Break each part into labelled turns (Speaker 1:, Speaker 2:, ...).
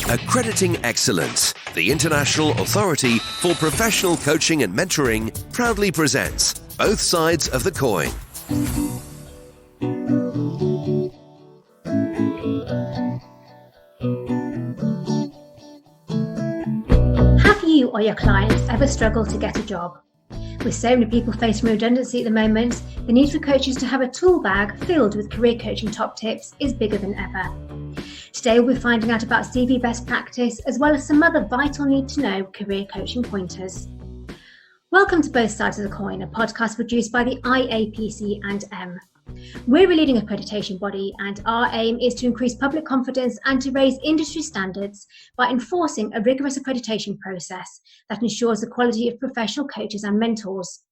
Speaker 1: Accrediting Excellence, the international authority for professional coaching and mentoring, proudly presents Both Sides of the Coin.
Speaker 2: Have you or your clients ever struggled to get a job? With so many people facing redundancy at the moment, the need for coaches to have a tool bag filled with career coaching top tips is bigger than ever. Today we'll be finding out about CV best practice as well as some other vital need-to-know career coaching pointers. Welcome to Both Sides of the Coin, a podcast produced by the IAPC&M. We're a leading accreditation body, and our aim is to increase public confidence and to raise industry standards by enforcing a rigorous accreditation process that ensures the quality of professional coaches and mentors.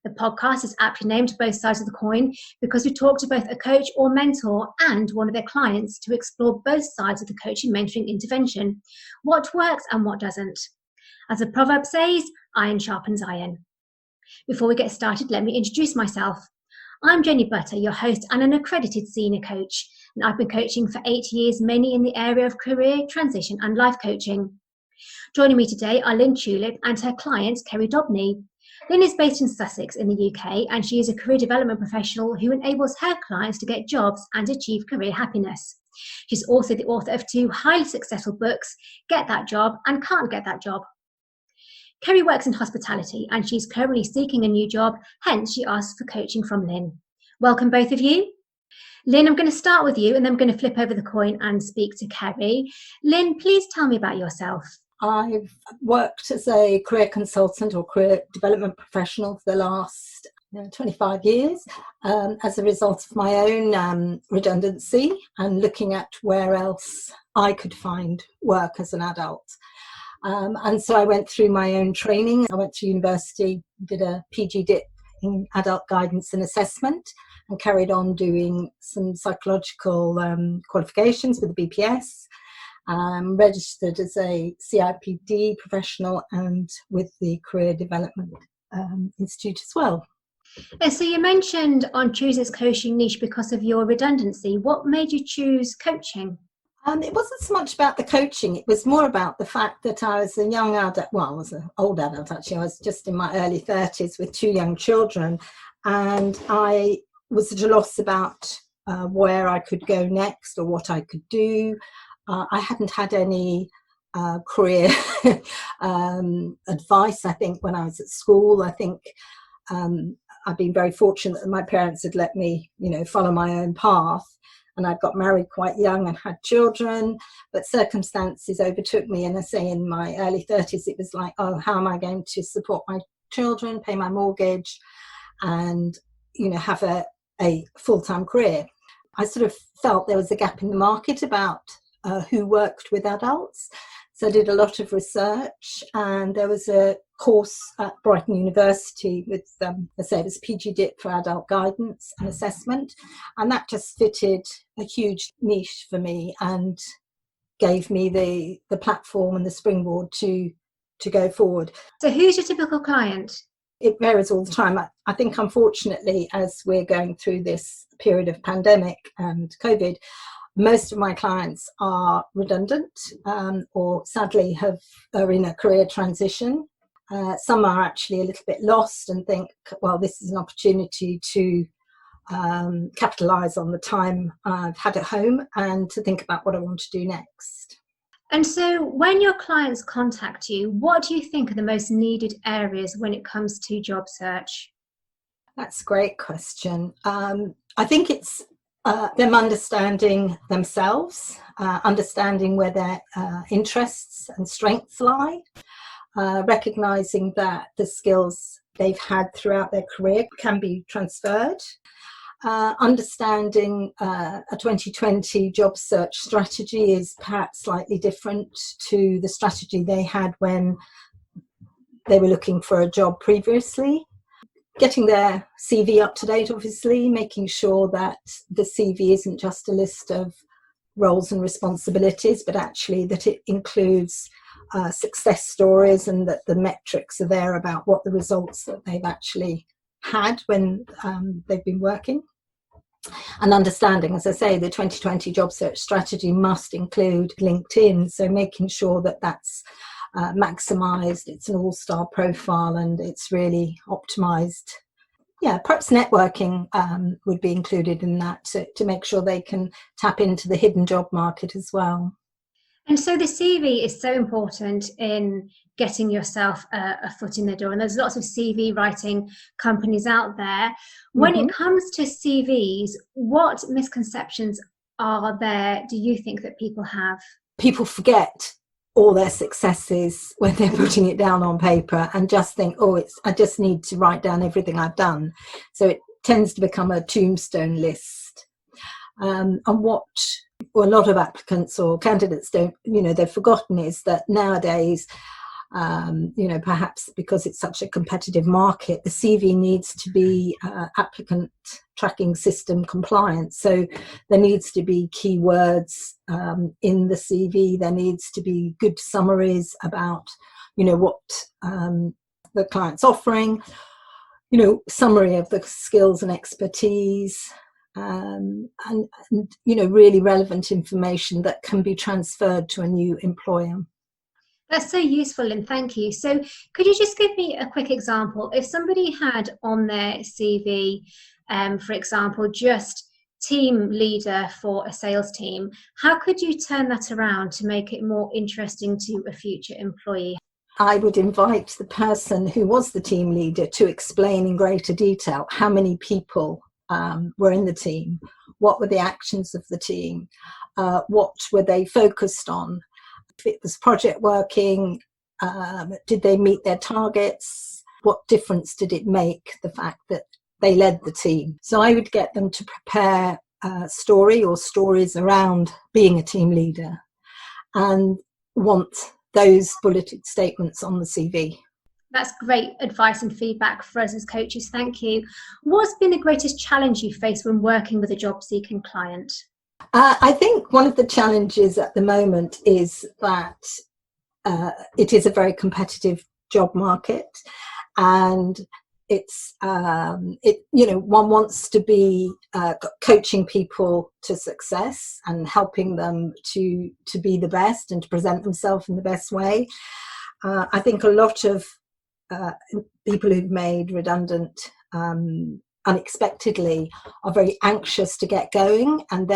Speaker 2: The podcast is aptly named Both Sides of the Coin because we talk to both a coach or mentor and one of their clients to explore both sides of the coaching mentoring intervention, what works and what doesn't. As the proverb says, iron sharpens iron. Before we get started, let me introduce myself. I'm Jenny Butter, your host and an accredited senior coach, and I've been coaching for 8 years, mainly in the area of career, transition and life coaching. Joining me today are Lynn Tulip and her client, Kerry Dobney. Lynn is based in Sussex in the UK, and she is a career development professional who enables her clients to get jobs and achieve career happiness. She's also the author of 2 highly successful books, Get That Job and Can't Get That Job. Kerry works in hospitality and she's currently seeking a new job, hence she asked for coaching from Lynn. Welcome both of you. Lynn, I'm going to start with you and then I'm going to flip over the coin and speak to Kerry. Lynn, please tell me about yourself.
Speaker 3: I've worked as a career consultant or career development professional for the last 25 years as a result of my own redundancy and looking at where else I could find work as an adult. And so I went through my own training. I went to university, did a PG Dip in adult guidance and assessment, and carried on doing some psychological qualifications with the BPS. Registered as a CIPD professional and with the Career Development Institute as well.
Speaker 2: So you mentioned on choosing this coaching niche because of your redundancy. What made you choose coaching?
Speaker 3: It wasn't so much about the coaching, it was more about the fact that I was a young adult, well, I was an old adult actually, I was just in my early 30s with 2 young children, and I was at a loss about where I could go next or what I could do. I hadn't had any career advice, I think, when I was at school. I think I've been very fortunate that my parents had let me, follow my own path. And I got married quite young and had children, but circumstances overtook me. And I say in my early 30s, it was like, oh, how am I going to support my children, pay my mortgage, and, have a full-time career? I sort of felt there was a gap in the market about who worked with adults. So I did a lot of research, and there was a course at Brighton University with, it was PG Dip for adult guidance and assessment. And that just fitted a huge niche for me and gave me the platform and the springboard to go forward.
Speaker 2: So who's your typical client?
Speaker 3: It varies all the time. I think, unfortunately, as we're going through this period of pandemic and COVID, most of my clients are redundant or sadly are in a career transition. Some are actually a little bit lost and think, well, this is an opportunity to capitalise on the time I've had at home and to think about what I want to do next.
Speaker 2: And so when your clients contact you, what do you think are the most needed areas when it comes to job search?
Speaker 3: That's a great question. I think it's them understanding themselves, understanding where their interests and strengths lie, recognising that the skills they've had throughout their career can be transferred, understanding a 2020 job search strategy is perhaps slightly different to the strategy they had when they were looking for a job previously. Getting their CV up to date, obviously, making sure that the CV isn't just a list of roles and responsibilities, but actually that it includes success stories and that the metrics are there about what the results that they've actually had when they've been working. And understanding, as I say, the 2020 job search strategy must include LinkedIn. So making sure that that's maximised, it's an all-star profile and it's really optimised. Yeah, perhaps networking would be included in that to make sure they can tap into the hidden job market as well.
Speaker 2: And so the CV is so important in getting yourself a foot in the door. And there's lots of CV writing companies out there. When it comes to CVs, what misconceptions are there, do you think, that people have?
Speaker 3: People forget all their successes when they're putting it down on paper and just think, I just need to write down everything I've done. So it tends to become a tombstone list. And what a lot of applicants or candidates don't, they've forgotten is that nowadays, perhaps because it's such a competitive market, the CV needs to be applicant tracking system compliant. So there needs to be keywords in the CV. There needs to be good summaries about, what the client's offering, summary of the skills and expertise. And really relevant information that can be transferred to a new employer.
Speaker 2: That's so useful, Lynn. Thank you. So could you just give me a quick example? If somebody had on their CV, for example, just team leader for a sales team, how could you turn that around to make it more interesting to a future employee?
Speaker 3: I would invite the person who was the team leader to explain in greater detail how many people were in the team, what were the actions of the team, what were they focused on, if it was project working, did they meet their targets, what difference did it make, the fact that they led the team. So I would get them to prepare a story or stories around being a team leader and want those bulleted statements on the CV.
Speaker 2: That's great advice and feedback for us as coaches. Thank you. What's been the greatest challenge you face when working with a job-seeking client?
Speaker 3: I think one of the challenges at the moment is that it is a very competitive job market, and it's one wants to be coaching people to success and helping them to be the best and to present themselves in the best way. I think a lot of people who've made redundant unexpectedly are very anxious to get going, and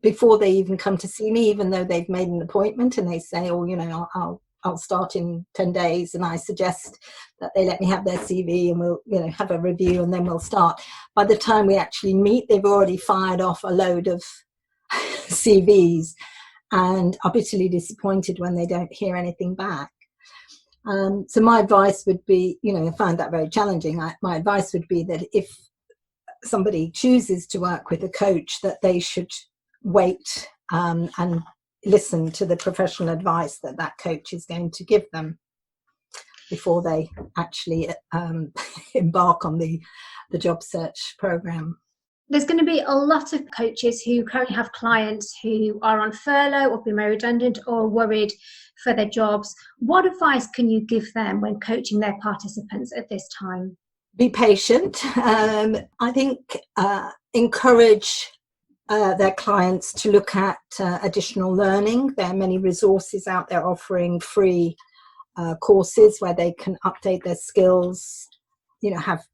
Speaker 3: before they even come to see me, even though they've made an appointment and they say, I'll start in 10 days, and I suggest that they let me have their CV and we'll have a review and then we'll start. By the time we actually meet, they've already fired off a load of CVs and are bitterly disappointed when they don't hear anything back. So my advice would be, I find that very challenging. My advice would be that if somebody chooses to work with a coach, that they should wait and listen to the professional advice that coach is going to give them before they actually embark on the job search program.
Speaker 2: There's going to be a lot of coaches who currently have clients who are on furlough or been made redundant or worried for their jobs. What advice can you give them when coaching their participants at this time?
Speaker 3: Be patient. I think encourage their clients to look at additional learning. There are many resources out there offering free courses where they can update their skills, have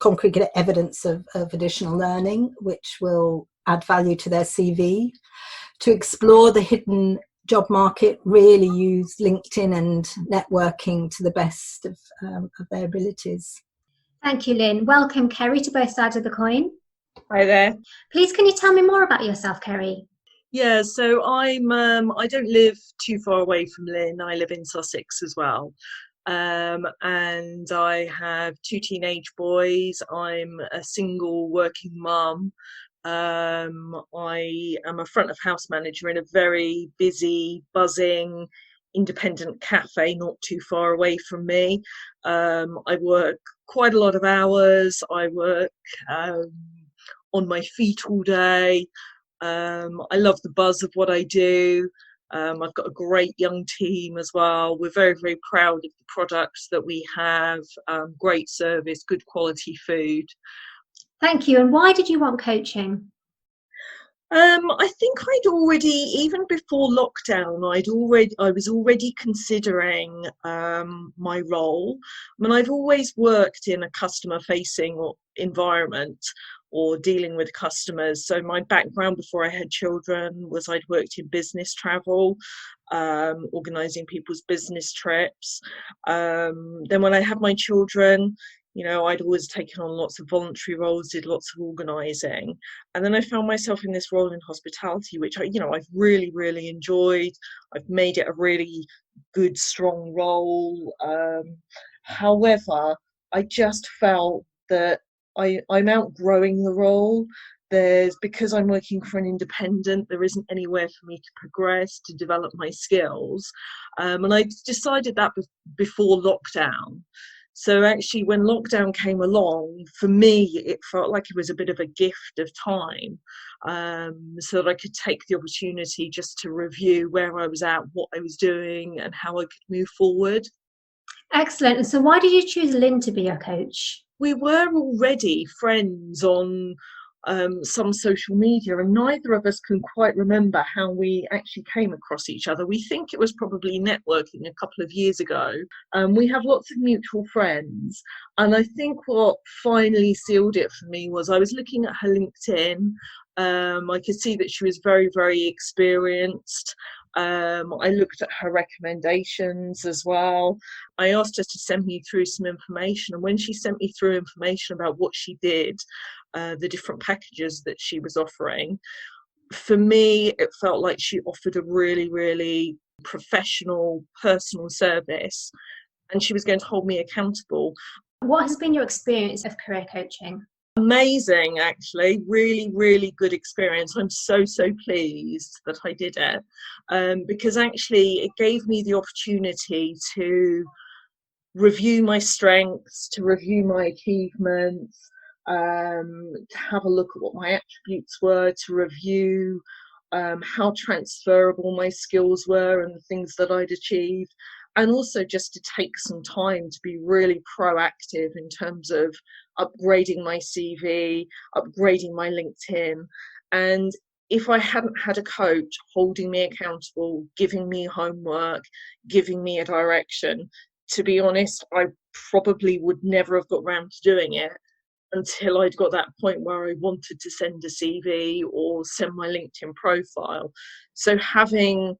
Speaker 3: concrete evidence of additional learning, which will add value to their CV. To explore the hidden job market, really use LinkedIn and networking to the best of their abilities.
Speaker 2: Thank you, Lynn. Welcome, Kerry, to both sides of the coin.
Speaker 4: Hi there.
Speaker 2: Please, can you tell me more about yourself, Kerry?
Speaker 4: Yeah, so I don't live too far away from Lynn. I live in Sussex as well. And I have 2 teenage boys. I'm a single working mum. I am a front of house manager in a very busy, buzzing, independent cafe not too far away from me. I work quite a lot of hours. I work on my feet all day. I love the buzz of what I do. I've got a great young team as well. We're very, very proud of the products that we have. Great service, good quality food.
Speaker 2: Thank you. And why did you want coaching?
Speaker 4: I think I'd already, even before lockdown, I was already considering my role. I mean, I've always worked in a customer-facing environment or dealing with customers. So my background before I had children was I'd worked in business travel, organising people's business trips. Then when I had my children, I'd always taken on lots of voluntary roles, did lots of organising. And then I found myself in this role in hospitality, which I've really, really enjoyed. I've made it a really good, strong role. However, I just felt that I'm outgrowing the role. Because I'm working for an independent, there isn't anywhere for me to progress, to develop my skills. And I decided that before lockdown. So actually, when lockdown came along, for me, it felt like it was a bit of a gift of time, so that I could take the opportunity just to review where I was at, what I was doing, and how I could move forward.
Speaker 2: Excellent. And so why did you choose Lynn to be your coach?
Speaker 4: We were already friends on some social media, and neither of us can quite remember how we actually came across each other. We think it was probably networking a couple of years ago. We have lots of mutual friends, and I think what finally sealed it for me was I was looking at her LinkedIn. I could see that she was very, very experienced. I looked at her recommendations as well. I asked her to send me through some information, and when she sent me through information about what she did, the different packages that she was offering, for me it felt like she offered a really, really professional, personal service, and she was going to hold me accountable.
Speaker 2: What has been your experience of career coaching?
Speaker 4: Amazing, actually. Really, really good experience. I'm so pleased that I did it, because actually it gave me the opportunity to review my strengths, to review my achievements, to have a look at what my attributes were, to review how transferable my skills were and the things that I'd achieved, and also just to take some time to be really proactive in terms of upgrading my CV, upgrading my LinkedIn. And if I hadn't had a coach holding me accountable, giving me homework, giving me a direction, to be honest, I probably would never have got round to doing it until I'd got that point where I wanted to send a CV or send my LinkedIn profile. So having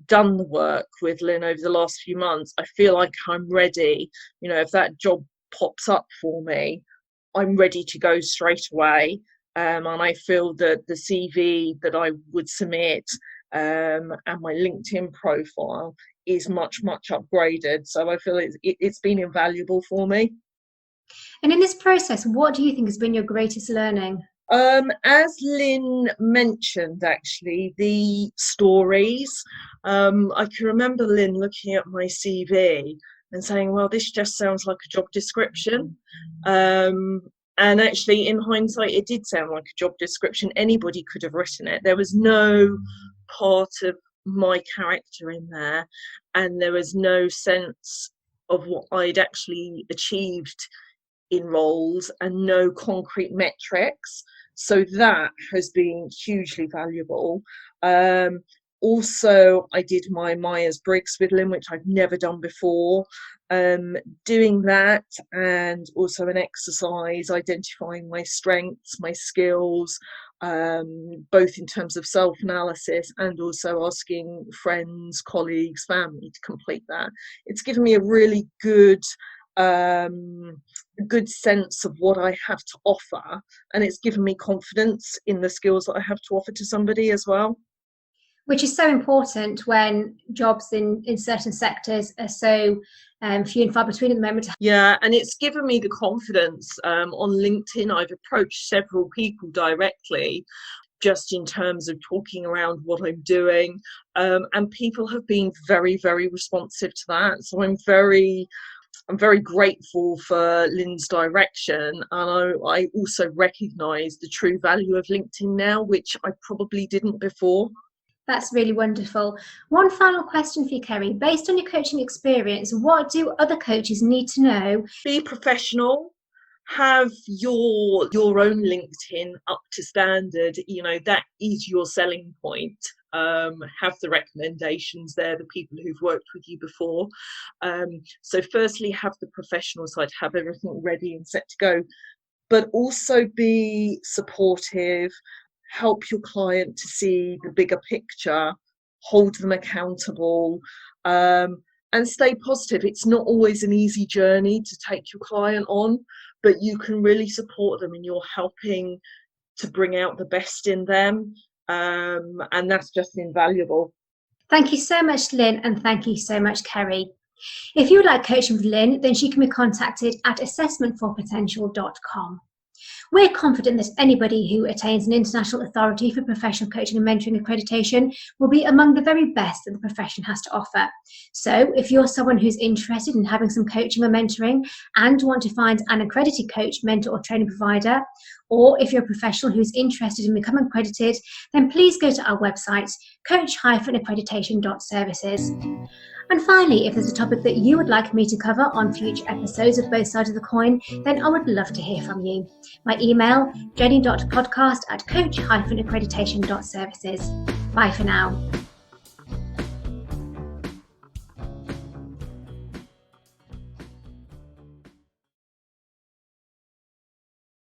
Speaker 4: done the work with Lynn over the last few months, I feel like I'm ready. If that job pops up for me, I'm ready to go straight away. And I feel that the CV that I would submit and my LinkedIn profile is much upgraded. So I feel it's been invaluable for me.
Speaker 2: And in this process, what do you think has been your greatest learning?
Speaker 4: As Lynn mentioned, actually, the stories. I can remember Lynn looking at my CV and saying, well, this just sounds like a job description. And actually, in hindsight, it did sound like a job description. Anybody could have written it. There was no part of my character in there, and there was no sense of what I'd actually achieved in roles, and no concrete metrics. So that has been hugely valuable. Also, I did my Myers-Briggs with Lynn, which I've never done before. Doing that, and also an exercise identifying my strengths, my skills, both in terms of self-analysis and also asking friends, colleagues, family to complete that. It's given me a really good sense of what I have to offer, and it's given me confidence in the skills that I have to offer to somebody as well.
Speaker 2: Which is so important when jobs in certain sectors are so few and far between at the moment.
Speaker 4: Yeah, and it's given me the confidence. On LinkedIn, I've approached several people directly, just in terms of talking around what I'm doing, and people have been very, very responsive to that. So I'm very grateful for Lynn's direction, and I also recognise the true value of LinkedIn now, which I probably didn't before.
Speaker 2: That's really wonderful. One final question for you, Kerry. Based on your coaching experience, what do other coaches need to know?
Speaker 4: Be professional, have your own LinkedIn up to standard. That is your selling point. Have the recommendations there, the people who've worked with you before. So firstly, have the professional side, have everything ready and set to go, but also be supportive, help your client to see the bigger picture, hold them accountable, and stay positive. It's not always an easy journey to take your client on, but you can really support them and you're helping to bring out the best in them. And that's just invaluable.
Speaker 2: Thank you so much, Lynn, and thank you so much, Kerry. If you would like coaching with Lynn, then she can be contacted at assessmentforpotential.com. We're confident that anybody who attains an International Authority for Professional Coaching and Mentoring accreditation will be among the very best that the profession has to offer. So if you're someone who's interested in having some coaching or mentoring and want to find an accredited coach, mentor or training provider, or if you're a professional who's interested in becoming accredited, then please go to our website, coach-accreditation.services. And finally, if there's a topic that you would like me to cover on future episodes of Both Sides of the Coin, then I would love to hear from you. My email, jenny.podcast@coach-accreditation.services. Bye for now.